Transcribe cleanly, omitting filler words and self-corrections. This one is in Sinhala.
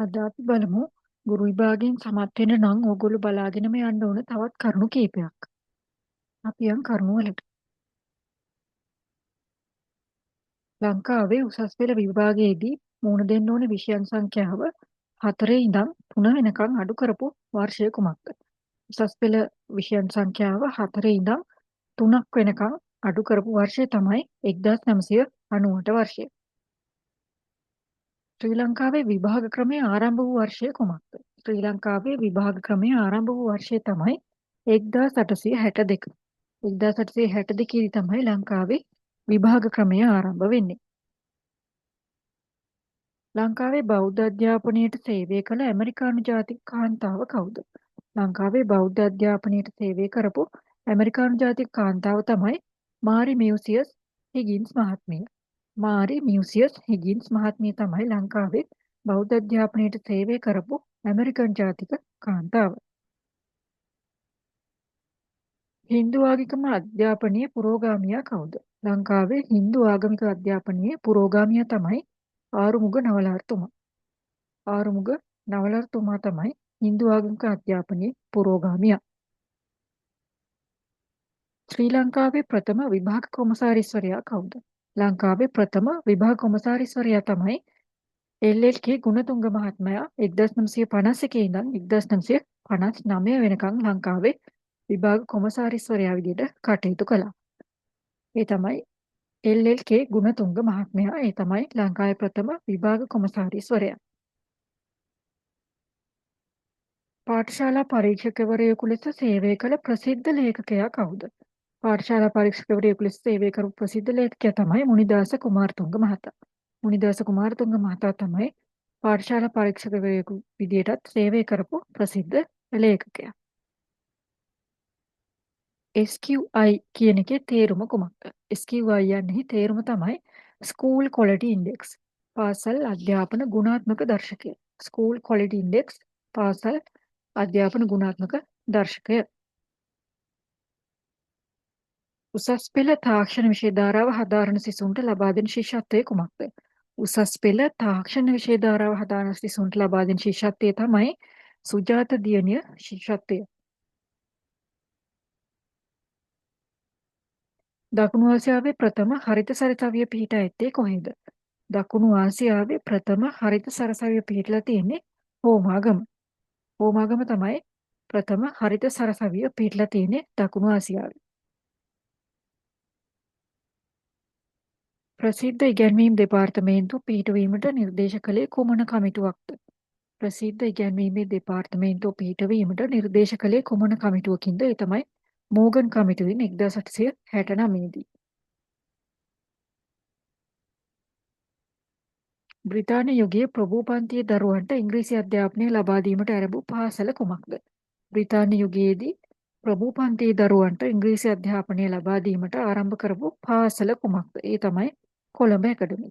අද අපි බලමු ගුරු විභාගයෙන් සමත් වෙන්න නම් ඕගොල්ලෝ බලාගෙනම යන්න ඕන තවත් කරුණු කීපයක්. අපි යන් කරුණු වලට. ලංකාවේ උසස් පෙළ විභාගයේදී මුහුණ දෙන්න ඕන විෂයන් සංඛ්‍යාව 4 ඉඳන් 3 වෙනකන් අඩු කරපු වර්ෂය කුමක්ද? උසස් පෙළ විෂයන් සංඛ්‍යාව 4 ඉඳන් 3ක් වෙනකන් අඩු කරපු වර්ෂය තමයි 1990 වර්ෂය. ශ්‍රී ලංකාවේ විභාග ක්‍රමය ආරම්භ වූ වර්ෂය කුමක්ද? ශ්‍රී ලංකාවේ විභාග ක්‍රමය ආරම්භ වූ වර්ෂය තමයි 1862. 1862 දී තමයි ලංකාවේ විභාග ක්‍රමය ආරම්භ වෙන්නේ. ලංකාවේ බෞද්ධ අධ්‍යාපනයට සේවය කළ ඇමරිකානු ජාතික කාන්තාව කවුද? ලංකාවේ බෞද්ධ අධ්‍යාපනයට සේවය කරපු ඇමරිකානු ජාතික කාන්තාව තමයි මාරි මියුසියස් හිගින්ස් මහත්මිය. මාරි මියුසියස් හිගින්ස් මහත්මිය තමයි ලංකාවේ බෞද්ධ අධ්‍යාපනයට සේවය කරපු ඇමරිකන් ජාතික කාන්තාව. හින්දු ආගමික අධ්‍යාපනයේ පුරෝගාමියා කවුද? ලංකාවේ හින්දු ආගමික අධ්‍යාපනයේ පුරෝගාමියා තමයි ආරුමුග නවලාරතුමා. ආරුමුග නවලාරතුමා තමයි හින්දු ආගමික අධ්‍යාපනයේ පුරෝගාමියා. ශ්‍රී ලංකාවේ ප්‍රථම විභාග කොමසාරිස්වරයා කවුද? ලංකාවේ ප්‍රථම විභාග කොමසාරිස්වරයා තමයි එල්.එල්.කේ ගුණතුංග මහත්මයා 1951 ඉඳන් 1959 වෙනකන් ලංකාවේ විභාග කොමසාරිස්වරයා විදිහට කටයුතු කළා. ඒ තමයි එල්.එල්.කේ ගුණතුංග මහත්මයා. ඒ තමයි ලංකාවේ ප්‍රථම විභාග කොමසාරිස්වරයා. පාඨශාලා පරීක්ෂකවරයෙකු ලෙස සේවය කළ ප්‍රසිද්ධ ලේඛකයා කවුද? පාඨශාලා පරීක්ෂකවරයෙකු ලෙස සේවය කරපු ප්‍රසිද්ධ ලේඛකයා තමයි මුනිදාස කුමාරතුංග මහතා. මුනිදාස කුමාරතුංග මහතා තමයි පාඨශාලා පරීක්ෂකවරයෙකු විදිහටත් සේවය කරපු ප්‍රසිද්ධ ලේඛකයා. SQI කියන එකේ තේරුම කුමක්ද? SQI යන්නේ තේරුම තමයි ස්කූල් ක්වොලිටි ඉන්ඩෙක්ස්. පාසල් අධ්‍යාපන ගුණාත්මක දර්ශකය. ස්කූල් ක්වොලිටි ඉන්ඩෙක්ස් පාසල් අධ්‍යාපන ගුණාත්මක දර්ශකය. උසස් පෙළ තාක්ෂණ විෂය ධාරාව හදාරන සිසුන්ට ලබා දෙන ශිෂ්‍යත්වය කුමක්ද? උසස් පෙළ තාක්ෂණ විෂය ධාරාව හදාරන සිසුන්ට ලබා දෙන ශිෂ්‍යත්වය තමයි සුජාත දියණිය ශිෂ්‍යත්වය. දකුණු ආසියාවේ ප්‍රථම හරිත සරසවිය පිහිටා ඇත්තේ කොහෙද? දකුණු ආසියාවේ ප්‍රථම හරිත සරසවිය පිහිටලා තියෙන්නේ හෝමාගම. හෝමාගම තමයි ප්‍රථම හරිත සරසවිය පිහිටලා තියෙන්නේ දකුණු ආසියාවේ. ප්‍රසිද්ධ ඉගැන්වීම් දෙපාර්තමේන්තුව පිහිටවීමට නිර්දේශ කළේ කුමන කමිටුවක්ද? ප්‍රසිද්ධ ඉගැන්වීමේ දෙපාර්තමේන්තුව පිහිටවීමට නිර්දේශ කළේ කුමන කමිටුවකින්ද? ඒ තමයි මෝගන් කමිටුවෙන් 1869 දී. බ්‍රිතාන්‍ය යුගයේ ප්‍රභූ පන්තියේ දරුවන්ට ඉංග්‍රීසි අධ්‍යාපනය ලබා දීමට ආරම්භ පාසල කුමක්ද? බ්‍රිතාන්‍ය යුගයේදී ප්‍රභූ පන්තියේ දරුවන්ට ඉංග්‍රීසි අධ්‍යාපනය ලබා දීමට ආරම්භ කරපු පාසල කුමක්ද? ඒ තමයි කොළඹ ඇකඩමි.